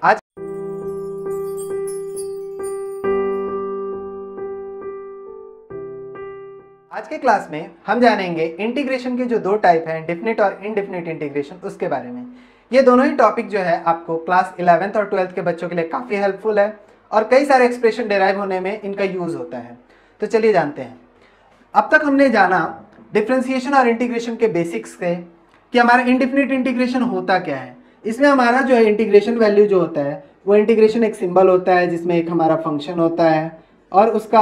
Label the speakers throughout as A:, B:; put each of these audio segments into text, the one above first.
A: आज आज के क्लास में हम जानेंगे इंटीग्रेशन के जो दो टाइप हैं, डेफिनेट और इनडेफिनेट इंटीग्रेशन, उसके बारे में। ये दोनों ही टॉपिक जो है आपको क्लास 11th और 12th के बच्चों के लिए काफ़ी हेल्पफुल है और कई सारे एक्सप्रेशन डेराइव होने में इनका यूज़ होता है। तो चलिए जानते हैं। अब तक हमने जाना डिफरेंशिएशन और इंटीग्रेशन के बेसिक्स से कि हमारा इनडेफिनेट इंटीग्रेशन होता क्या है। इसमें हमारा जो है इंटीग्रेशन वैल्यू जो होता है वो इंटीग्रेशन एक सिंबल होता है जिसमें एक हमारा फंक्शन होता है और उसका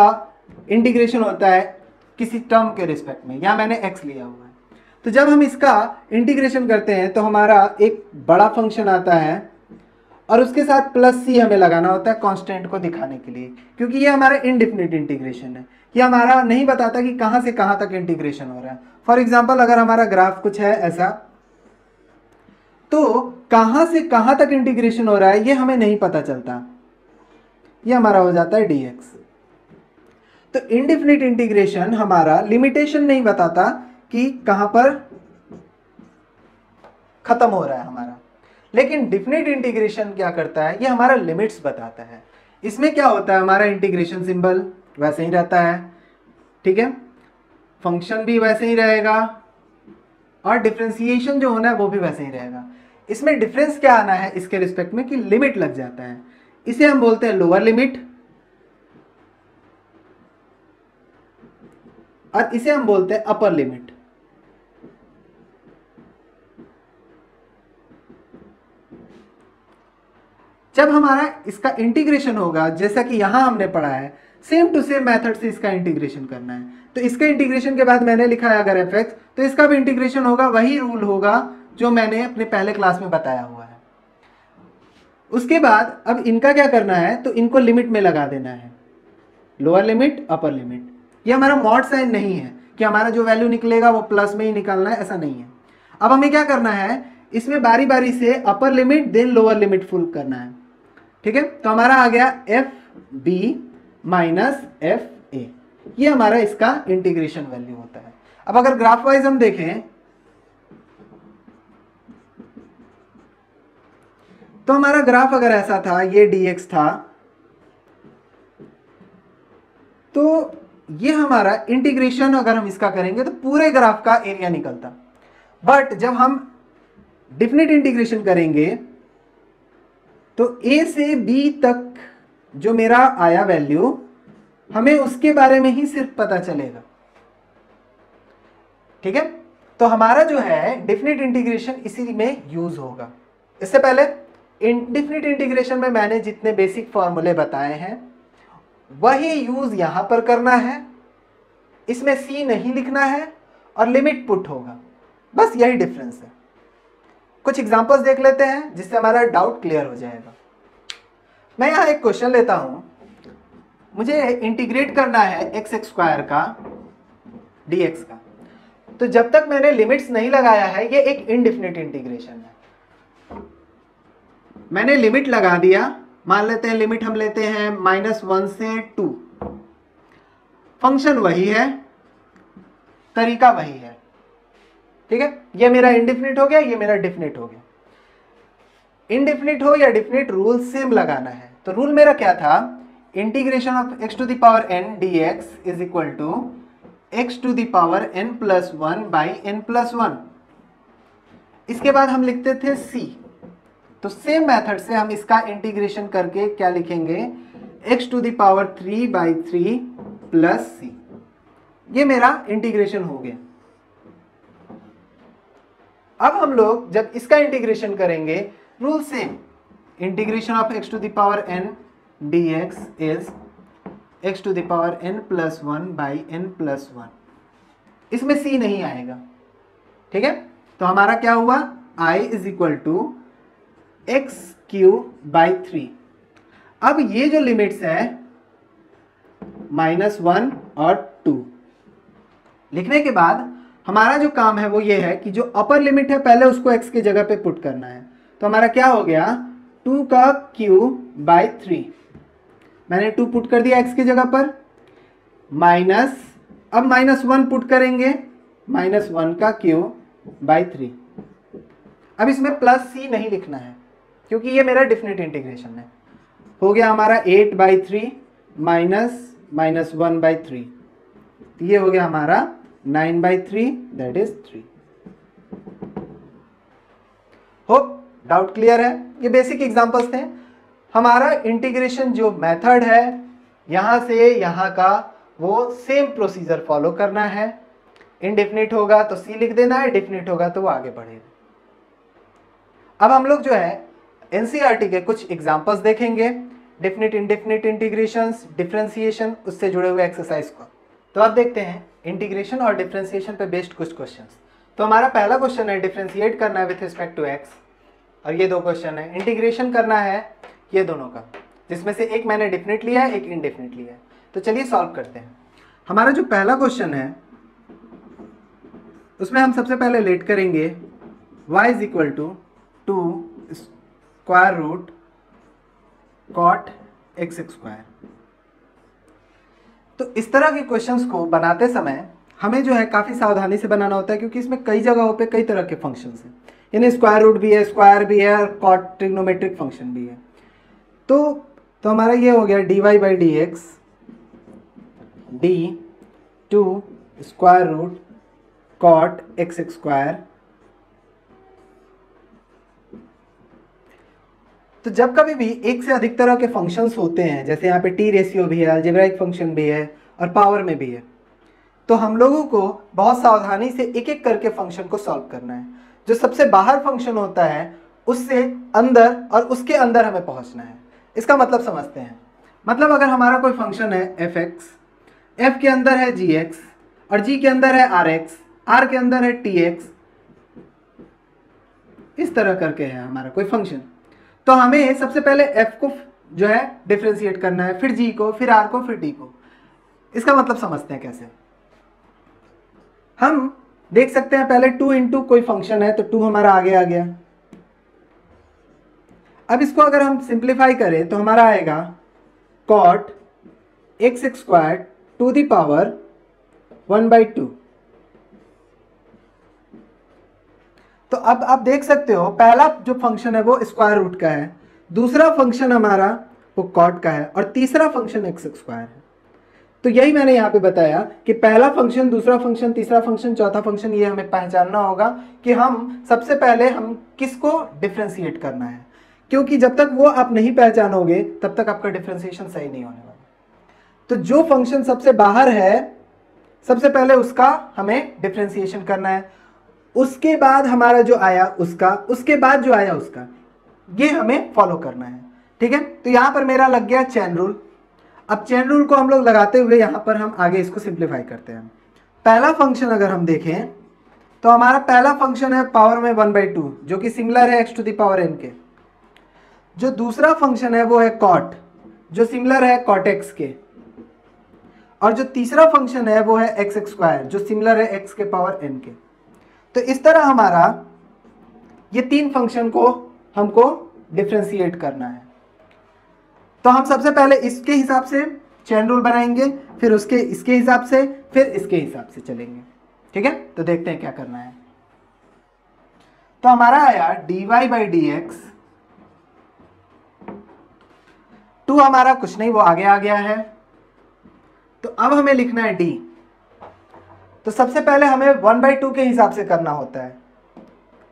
A: इंटीग्रेशन होता है किसी टर्म के रिस्पेक्ट में। यहाँ मैंने x लिया हुआ है। तो जब हम इसका इंटीग्रेशन करते हैं तो हमारा एक बड़ा फंक्शन आता है और उसके साथ प्लस c हमें लगाना होता है कांस्टेंट को दिखाने के लिए, क्योंकि ये हमारा इनडेफिनिट इंटीग्रेशन है। ये हमारा नहीं बताता कि कहाँ से कहाँ तक इंटीग्रेशन हो रहा है। फॉर एग्जाम्पल अगर हमारा ग्राफ कुछ है ऐसा, तो कहाँ से कहाँ तक इंटीग्रेशन हो रहा है ये हमें नहीं पता चलता। ये हमारा हो जाता है dx। तो इनडेफिनिट इंटीग्रेशन हमारा लिमिटेशन नहीं बताता कि कहां पर खत्म हो रहा है हमारा, लेकिन डेफिनिट इंटीग्रेशन क्या करता है, ये हमारा लिमिट्स बताता है। इसमें क्या होता है, हमारा इंटीग्रेशन सिंबल वैसे ही रहता है, ठीक है, फंक्शन भी वैसे ही रहेगा और डिफरेंशिएशन जो होना है वो भी वैसे ही रहेगा। इसमें डिफरेंस क्या आना है इसके रिस्पेक्ट में कि लिमिट लग जाता है। इसे हम बोलते हैं लोअर लिमिट और इसे हम बोलते हैं अपर लिमिट। जब हमारा इसका इंटीग्रेशन होगा, जैसा कि यहां हमने पढ़ा है, सेम टू सेम मेथड से इसका इंटीग्रेशन करना है। तो इसके इंटीग्रेशन के बाद मैंने लिखा है अगर fx, तो इसका भी इंटीग्रेशन होगा, वही रूल होगा जो मैंने अपने पहले क्लास में बताया हुआ है। उसके बाद अब इनका क्या करना है, तो इनको लिमिट में लगा देना है, लोअर लिमिट अपर लिमिट। ये हमारा मॉड साइन नहीं है कि हमारा जो वैल्यू निकलेगा वो प्लस में ही निकालना है, ऐसा नहीं है। अब हमें क्या करना है, इसमें बारी बारी से upper limit then lower limit full करना है, ठीक है। तो हमारा आ गया F B minus F A, ये हमारा इसका इंटीग्रेशन वैल्यू होता है। अब अगर ग्राफ वाइज हम देखें तो हमारा ग्राफ अगर ऐसा था, ये dx था, तो ये हमारा इंटीग्रेशन अगर हम इसका करेंगे तो पूरे ग्राफ का एरिया निकलता। बट जब हम डेफिनिट इंटीग्रेशन करेंगे तो a से b तक जो मेरा आया वैल्यू, हमें उसके बारे में ही सिर्फ पता चलेगा, ठीक है। तो हमारा जो है डेफिनिट इंटीग्रेशन इसी में यूज होगा। इससे पहले इनडेफिनिट इंटीग्रेशन में मैंने जितने बेसिक फॉर्मूले बताए हैं वही यूज यहां पर करना है। इसमें c नहीं लिखना है और लिमिट पुट होगा, बस यही डिफरेंस है। कुछ एग्जांपल्स देख लेते हैं जिससे हमारा डाउट क्लियर हो जाएगा। मैं यहां एक क्वेश्चन लेता हूं, मुझे इंटीग्रेट करना है x स्क्वायर का dx का। तो जब तक मैंने लिमिट्स नहीं लगाया है ये एक इनडेफिनिट इंटीग्रेशन है। मैंने लिमिट लगा दिया, मान लेते हैं लिमिट हम लेते हैं -1 से 2। फंक्शन वही है, तरीका वही है, ठीक है। ये मेरा इनडेफिनिट हो गया, ये मेरा डेफिनिट हो गया। इनडेफिनिट हो या डेफिनिट रूल सेम लगाना है। तो रूल मेरा क्या था, integration of x to the power n dx is equal to x to the power n plus 1 by n plus 1। इसके बाद हम लिखते थे c, तो सेम मेथड से हम इसका इंटीग्रेशन करके क्या लिखेंगे, x to the power 3 by 3 plus c। ये मेरा इंटीग्रेशन हो गया। अब हम लोग जब इसका इंटीग्रेशन करेंगे, rule same, integration of x to the power n dx is x to the power n plus 1 by n plus 1। इसमें c नहीं आएगा, ठीक है। तो हमारा क्या हुआ, i is equal to X cube by 3। अब ये जो लिमिट्स है -1 और 2 लिखने के बाद हमारा जो काम है वो ये है कि जो अपर लिमिट है पहले उसको x की जगह पे पुट करना है। तो हमारा क्या हो गया, 2 का क्यूब बाई 3। मैंने 2 पुट कर दिया x की जगह पर, माइनस, अब -1 पुट करेंगे, -1 का क्यूब बाई 3। अब इसमें प्लस c नहीं लिखना है, क्योंकि ये मेरा डिफिनिट इंटीग्रेशन है। हो गया हमारा 8/3 माइनस 1/3, तो ये हो गया हमारा 9/3, that is 3। Hope doubt clear है। ये बेसिक एग्जांपल्स थे। हमारा इंटीग्रेशन जो मेथड है यहां से यहां का, वो सेम प्रोसीजर फॉलो करना है। इनडेफिनिट होगा तो सी लिख देना है, डेफिनिट होगा तो वो आगे बढ़ेगा। अब हम लोग जो है एनसीईआरटी के कुछ एग्जांपल्स देखेंगे, डेफिनिट इंडेफिनिट इंटीग्रेशंस, डिफरेंशिएशन, उससे जुड़े हुए एक्सरसाइज को। तो आप देखते हैं इंटीग्रेशन और डिफरेंशिएशन पे बेस्ड कुछ क्वेश्चंस। तो हमारा पहला क्वेश्चन है डिफरेंशिएट करना है विथ रिस्पेक्ट टू एक्स, और ये दो क्वेश्चन है इंटीग्रेशन करना है ये दोनों का, जिसमें से एक मैंने डेफिनिट लिया है, एक इनडेफिनिट लिया है। तो चलिए सॉल्व करते हैं। हमारा जो पहला क्वेश्चन है उसमें हम सबसे पहले लेट करेंगे y is equal to 2 square root cot X square. तो इस तरह के क्वेश्चंस को बनाते समय हमें जो है काफ़ी सावधानी से बनाना होता है, क्योंकि इसमें कई जगहों पे कई तरह के फंक्शंस हैं, यानी स्क्वायर रूट भी है, स्क्वायर भी है, और कॉट ट्रिग्नोमेट्रिक फंक्शन भी है। तो हमारा ये हो गया dy/dx d2 square root cot X square. तो जब कभी भी एक से अधिक तरह के फंक्शंस होते हैं, जैसे यहाँ पे टी रेशियो भी है, अलजेब्राइक फंक्शन भी है और पावर में भी है, तो हम लोगों को बहुत सावधानी से एक एक करके फंक्शन को सॉल्व करना है। जो सबसे बाहर फंक्शन होता है उससे अंदर और उसके अंदर हमें पहुंचना है। इसका मतलब समझते हैं। मतलब अगर हमारा कोई फंक्शन है fx, f के अंदर है gx और g के अंदर है rx, r के अंदर है tx, इस तरह करके है हमारा कोई फंक्शन, तो हमें सबसे पहले f को जो है डिफरेंशिएट करना है, फिर g को, फिर r को, फिर t को। इसका मतलब समझते हैं कैसे। हम देख सकते हैं पहले 2 इंटू कोई फंक्शन है तो 2 हमारा आगे आ गया। अब इसको अगर हम सिंप्लीफाई करें तो हमारा आएगा cot X square to the power 1/2। तो अब आप देख सकते हो पहला जो फंक्शन है वो स्क्वायर रूट का है, दूसरा फंक्शन हमारा वो कॉट का है, और तीसरा फंक्शन एक्स स्क्वायर है। तो यही मैंने यहाँ पे बताया कि पहला फंक्शन, दूसरा फंक्शन, तीसरा फंक्शन, चौथा फंक्शन, ये हमें पहचानना होगा कि हम सबसे पहले हम किसको डिफरेंशिएट करना है, क्योंकि जब तक वो आप नहीं पहचानोगे तब तक आपका डिफरेंशिएशन सही नहीं होने वाला। तो जो फंक्शन सबसे बाहर है सबसे पहले उसका हमें डिफरेंशिएशन करना है, उसके बाद हमारा जो आया उसका, उसके बाद जो आया उसका, ये हमें फॉलो करना है। ठीक है, तो यहां पर मेरा लग गया चेन रूल। अब चेन रूल को हम लोग लगाते हुए यहां पर हम आगे इसको सिंप्लीफाई करते हैं। पहला फंक्शन अगर हम देखें तो हमारा पहला फंक्शन है पावर में 1/2, जो कि सिमिलर है x to the power n के। जो दूसरा फंक्शन है वो है कॉट, जो सिमिलर है कॉट एक्स के, और जो तीसरा फंक्शन है वो है एक्स स्क्वायर, जो सिमिलर है x के पावर n के। तो इस तरह हमारा ये तीन फंक्शन को हमको डिफरेंशिएट करना है। तो हम सबसे पहले इसके हिसाब से चेन रूल बनाएंगे, फिर उसके इसके हिसाब से, फिर इसके हिसाब से चलेंगे। ठीक है, तो देखते हैं क्या करना है। तो हमारा आया dy/dx, 2 हमारा कुछ नहीं, वो आगे आ गया है। तो अब हमें लिखना है d। तो सबसे पहले हमें 1/2 के हिसाब से करना होता है।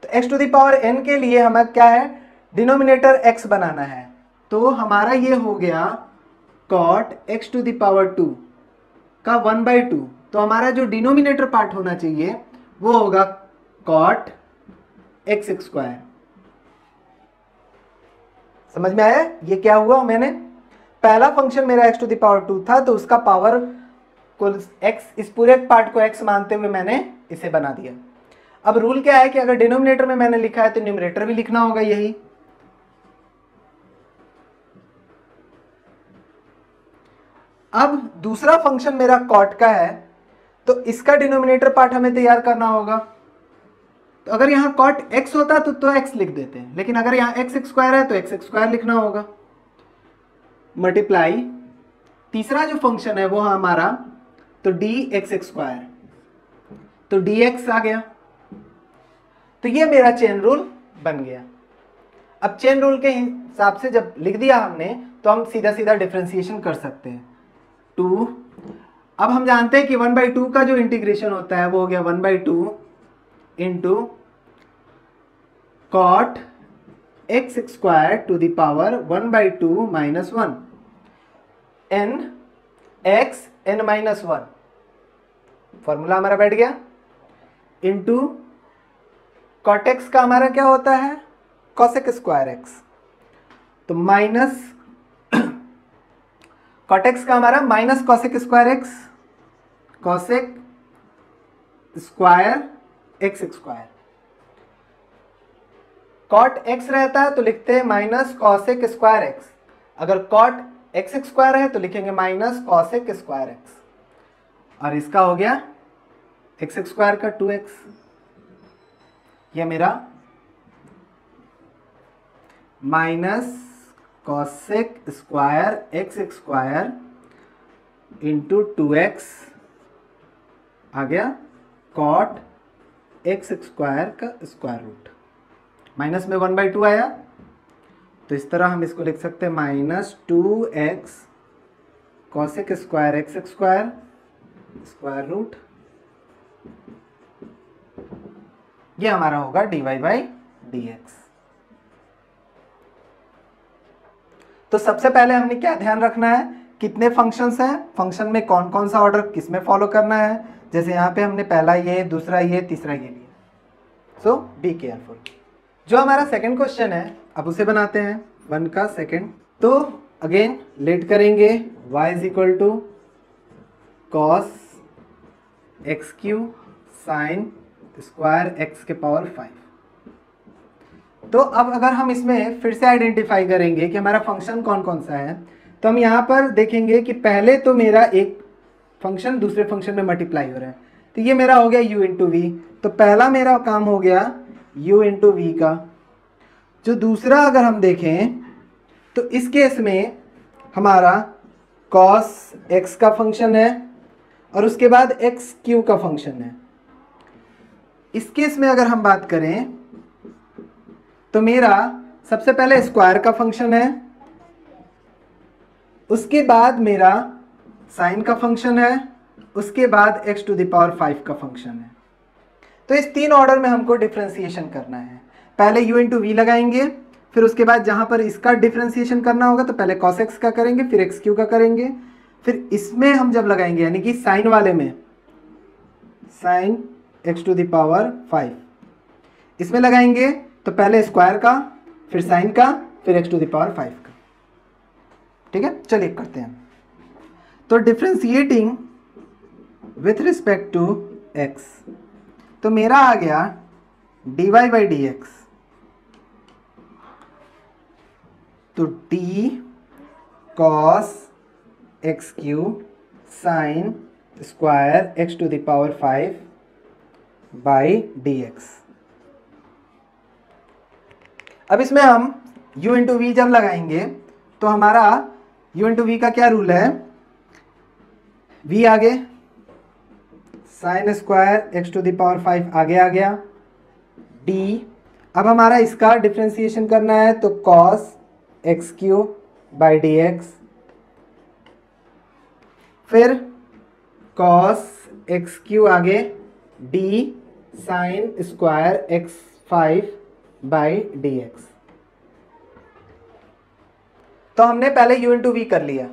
A: तो x to the power n के लिए हमें क्या है, डिनोमिनेटर x बनाना है। तो हमारा ये हो गया cot x to the power 2 का 1/2। तो हमारा जो डिनोमिनेटर पार्ट होना चाहिए वो होगा cot x स्क्वायर। समझ में आया ये क्या हुआ? मैंने पहला फंक्शन मेरा x टू द पावर 2 था, तो उसका पावर को x, इस पूरे पार्ट को x मानते हुए मैंने इसे बना दिया। अब रूल क्या है कि अगर डिनोमिनेटर में मैंने लिखा है तो न्यूमरेटर भी लिखना होगा यही। अब दूसरा फंक्शन मेरा कॉट का है, तो इसका डिनोमिनेटर पार्ट हमें तैयार करना होगा। तो अगर यहां कॉट x होता तो x लिख देते हैं, लेकिन अगर यहां x स्क्वायर है तो x स्क्वायर लिखना होगा। मल्टीप्लाई तीसरा जो फंक्शन है वो हमारा तो dx स्क्वायर, तो dx आ गया। तो ये मेरा चेन रूल बन गया। अब चेन रूल के हिसाब से जब लिख दिया हमने तो हम सीधा सीधा डिफरेंशिएशन कर सकते हैं। 2, अब हम जानते हैं कि 1/2 का जो इंटीग्रेशन होता है वो हो गया 1/2 into cot X square to the power 1/2 minus 1 N X N minus 1, formula हमारा बैठ गया, इंटू कॉट एक्स का हमारा क्या होता है कॉसेक स्क्वायर एक्स, तो माइनस कॉट एक्स का हमारा minus cosec square X, cosec square X square, cot X रहता है तो लिखते हैं माइनस कॉसेक स्क्वायर एक्स, अगर कॉट एक्स स्क्वायर है तो लिखेंगे माइनस कॉसेक स्क्वायर एक्स, और इसका हो गया एक्स स्क्वायर का 2x, यह मेरा minus cosec square X square into 2x आ गया कॉट एक्स स्क्वायर का स्क्वायर रूट, माइनस में 1/2 आया तो इस तरह हम इसको लिख सकते हैं minus 2x cosec square X square square root, ये हमारा होगा dy/dx। तो सबसे पहले हमने क्या ध्यान रखना है, कितने फंक्शंस हैं, फंक्शन में कौन कौन सा ऑर्डर किस में फॉलो करना है, जैसे यहाँ पे हमने पहला ये, दूसरा ये, तीसरा ये लिया, सो बी केयरफुल। जो हमारा सेकंड क्वेश्चन है अब उसे बनाते हैं 1 का सेकंड। तो अगेन लेट करेंगे y is equal to cos X cube sine square X के पावर 5। तो अब अगर हम इसमें फिर से आइडेंटिफाई करेंगे कि हमारा फंक्शन कौन कौन सा है, तो हम यहाँ पर देखेंगे कि पहले तो मेरा एक फंक्शन दूसरे फंक्शन में मल्टीप्लाई हो रहा है, तो ये मेरा हो गया u इंटू वी, तो पहला मेरा काम हो गया u इंटू वी का। जो दूसरा अगर हम देखें तो इस केस में हमारा cos x का फंक्शन है और उसके बाद एक्स क्यू का फंक्शन है। इस केस में अगर हम बात करें तो मेरा सबसे पहले स्क्वायर का फंक्शन है, उसके बाद मेरा साइन का फंक्शन है, उसके बाद x टू द पावर 5 का फंक्शन है। तो इस 3 ऑर्डर में हमको डिफरेंशिएशन करना है। पहले u इंटू वी लगाएंगे, फिर उसके बाद जहां पर इसका डिफरेंशिएशन करना होगा तो पहले cos x का करेंगे, फिर एक्स क्यू का करेंगे, फिर इसमें हम जब लगाएंगे यानी कि साइन वाले में sine x to the power 5 इसमें लगाएंगे तो पहले स्क्वायर का, फिर साइन का, फिर x टू द पावर 5 का। ठीक है, चलिए करते हैं। तो differentiating with respect to x, तो मेरा आ गया dy/dx, तो d cos X cube sine square X to the power 5 by dx। अब इसमें हम u इंटू वी जब लगाएंगे तो हमारा u इंटू वी का क्या रूल है, v आगे sine square X to the power 5 आगे आ गया, d अब हमारा इसका डिफरेंशिएशन करना है तो cos X cube by D x, फिर cos एक्स क्यू आगे d sign square x 5 by D X. तो हमने पहले u इंटू वी कर लिया।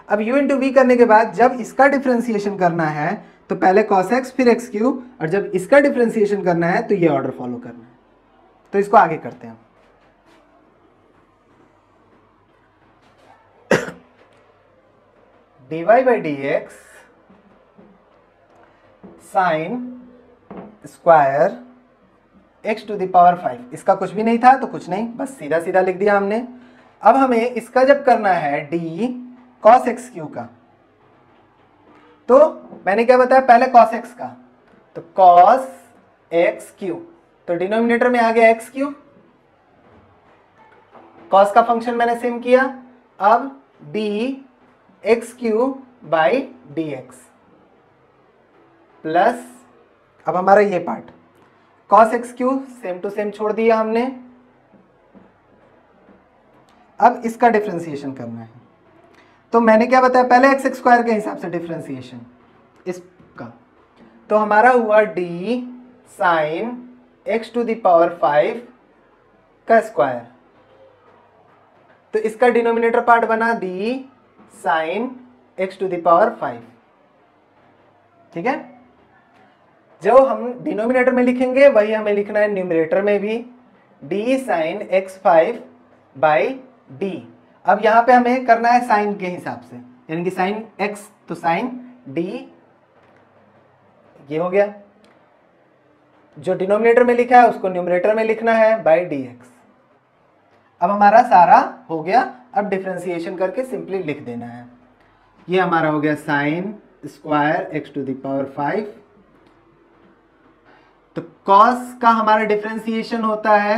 A: अब u इंटू वी करने के बाद जब इसका डिफरेंशिएशन करना है तो पहले cos x फिर एक्स क्यू, और जब इसका डिफरेंशिएशन करना है तो ये ऑर्डर फॉलो करना है। तो इसको आगे करते हैं। dy/dx sine square x to the power 5, इसका कुछ भी नहीं था तो कुछ नहीं, बस सीधा सीधा लिख दिया हमने। अब हमें इसका जब करना है d cos एक्स क्यू का, तो मैंने क्या बताया पहले cos x का, तो cos एक्स क्यू, तो डिनोमिनेटर में आ गया एक्स क्यू, cos का फंक्शन मैंने सेम किया, अब d X cube by D X plus, अब हमारा ये part cos X cube same to same छोड़ दिया हमने, अब इसका डिफ्रेंसिएशन करना है। तो मैंने क्या बताया, पहले एक्स स्क्वायर के हिसाब से डिफ्रेंसिएशन इसका, तो हमारा हुआ D sine X to the power 5 का स्क्वायर। तो इसका डिनोमिनेटर पार्ट बना D sine X to the power 5। ठीक है, जो हम डिनोमिनेटर में लिखेंगे वही हमें लिखना है न्यूमरेटर में भी, D sign x5 by D. अब यहाँ पे हमें करना है साइन के हिसाब से, यानी कि साइन x तो साइन d, ये हो गया। जो डिनोमिनेटर में लिखा है उसको न्यूमरेटर में लिखना है बाई dx। अब हमारा सारा हो गया, अब डिफरेंशिएशन करके सिंपली लिख देना है। ये हमारा हो गया sine square x to the power 5। तो कॉस का हमारा डिफरेंशिएशन होता है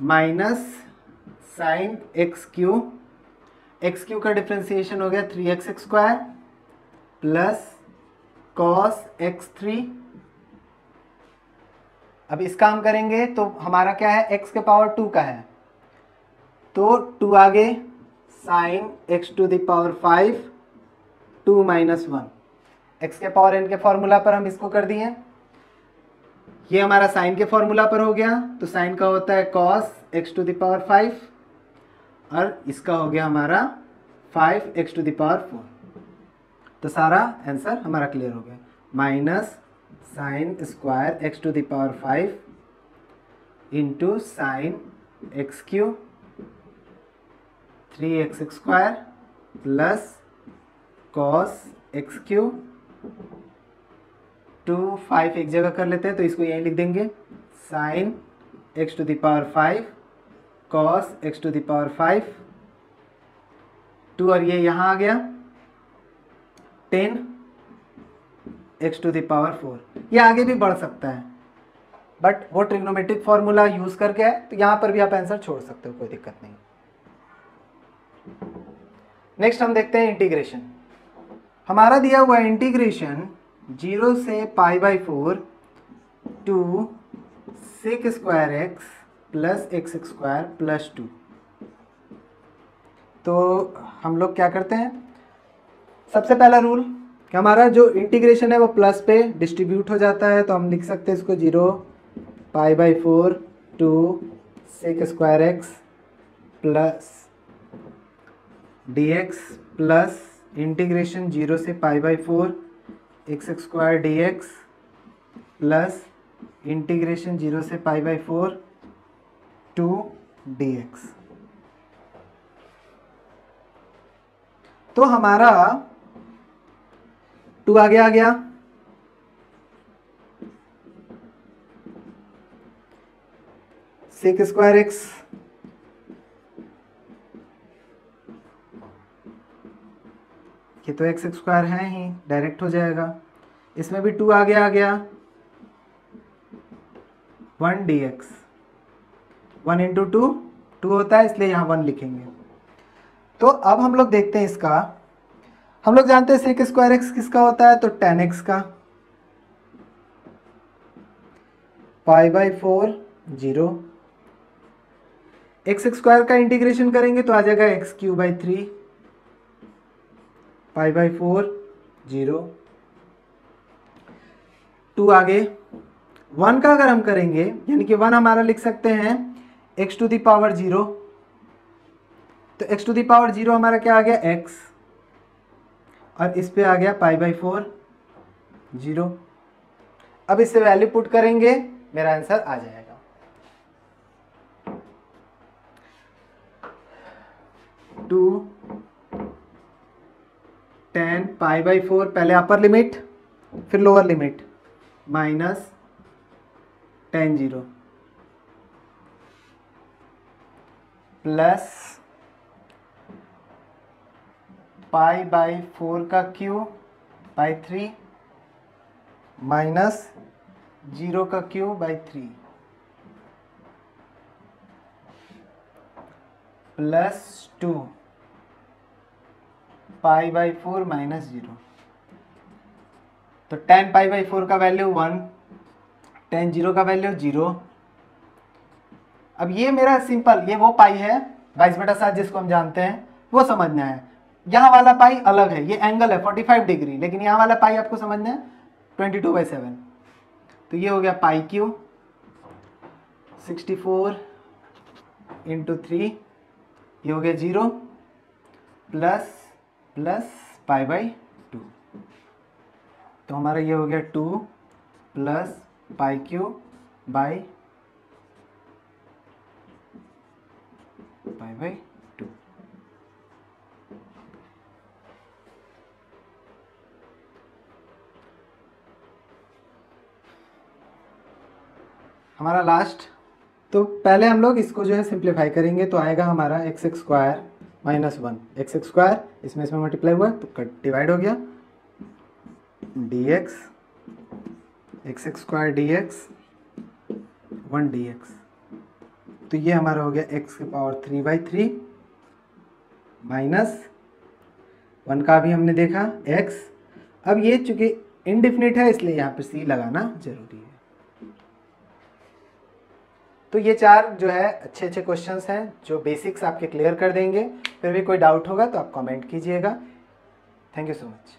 A: माइनस साइन एक्स क्यू का डिफरेंशिएशन हो गया 3x square plus cos x3। अब इसका हम करेंगे तो हमारा क्या है, x के पावर 2 का है, तो 2 आगे sine x to the power 5 2 minus 1, x के पावर n के फॉर्मूला पर हम इसको कर दिए। ये हमारा साइन के फॉर्मूला पर हो गया, तो साइन का होता है cos x to the power 5 और इसका हो गया हमारा 5x टू द पावर 4। तो सारा आंसर हमारा क्लियर हो गया, minus sine square x to the power 5 into sine X cube 3x square plus cos X cube 2 5 एक जगह कर लेते हैं तो इसको यहीं लिख देंगे, sine x to the power 5 cos x to the power 5 2 और ये यहाँ आ गया 10 x टू द पावर 4। ये आगे भी बढ़ सकता है बट वो ट्रिग्नोमेट्रिक फॉर्मूला यूज करके है, तो यहाँ पर भी आप आंसर छोड़ सकते हो, कोई दिक्कत नहीं। नेक्स्ट हम देखते हैं इंटीग्रेशन। हमारा दिया हुआ इंटीग्रेशन 0 से pi by 4 two sec square X plus X square plus 2। तो हम लोग क्या करते हैं, सबसे पहला रूल कि हमारा जो इंटीग्रेशन है वो प्लस पे डिस्ट्रीब्यूट हो जाता है, तो हम लिख सकते हैं इसको 0 pi by 4 two sec square X plus D X plus integration 0 से pi by 4 X square D X plus integration 0 से pi by 4 two D X. तो हमारा 2 आगे आ गया, सेक स्क्वायर एक्स ये तो एक्स स्क्वायर है ही, डायरेक्ट हो जाएगा। इसमें भी 2 आगे आ गया 1 डी एक्स, 1 इंटू 2 होता है इसलिए यहाँ 1 लिखेंगे। तो अब हम लोग देखते हैं इसका, हम लोग जानते हैं सेक स्क्वायर एक्स किसका होता है, तो tan x का, पाई बाई 4 0, एक्स स्क्वायर का इंटीग्रेशन करेंगे तो आ जाएगा x cube by 3 pi by 4 0, 2 आगे 1 का अगर हम करेंगे यानी कि 1 हमारा लिख सकते हैं x टू द पावर 0, तो x टू द पावर 0 हमारा क्या आ गया x, और इस पे आ गया पाई बाई 4 0। अब इससे वैल्यू पुट करेंगे, मेरा आंसर आ जाएगा। टू 10 पाई बाई 4 पहले अपर लिमिट फिर lower limit minus tan 0 plus pi by 4 का क्यू बाई 3 माइनस 0 का Q by 3 plus 2 pi by 4 minus 0। तो tan पाई बाई 4 का वैल्यू 1, tan 0 का वैल्यू 0। अब ये मेरा सिंपल, ये वो पाई है 22/7 जिसको हम जानते हैं वो समझना है। यहाँ वाला पाई अलग है, ये एंगल है 45 डिग्री, लेकिन यहाँ वाला पाई आपको समझना है 22/7। तो ये हो गया पाई क्यू 64 × 3, ये हो गया 0 प्लस π/2। तो हमारा ये हो गया 2 प्लस पाई क्यू बाई π/2। हमारा लास्ट, तो पहले हम लोग इसको जो है सिंप्लीफाई करेंगे, तो आएगा हमारा x² - 1 x², इसमें मल्टीप्लाई हुआ तो कट डिवाइड हो गया, dx x² dx 1 dx। तो ये हमारा हो गया x³ माइनस 1 का भी हमने देखा x। अब ये चूंकि इनडिफिनिट है इसलिए यहाँ पे c लगाना जरूरी है। तो ये 4 जो है अच्छे क्वेश्चंस हैं जो बेसिक्स आपके क्लियर कर देंगे। फिर भी कोई डाउट होगा तो आप कमेंट कीजिएगा। Thank you so much.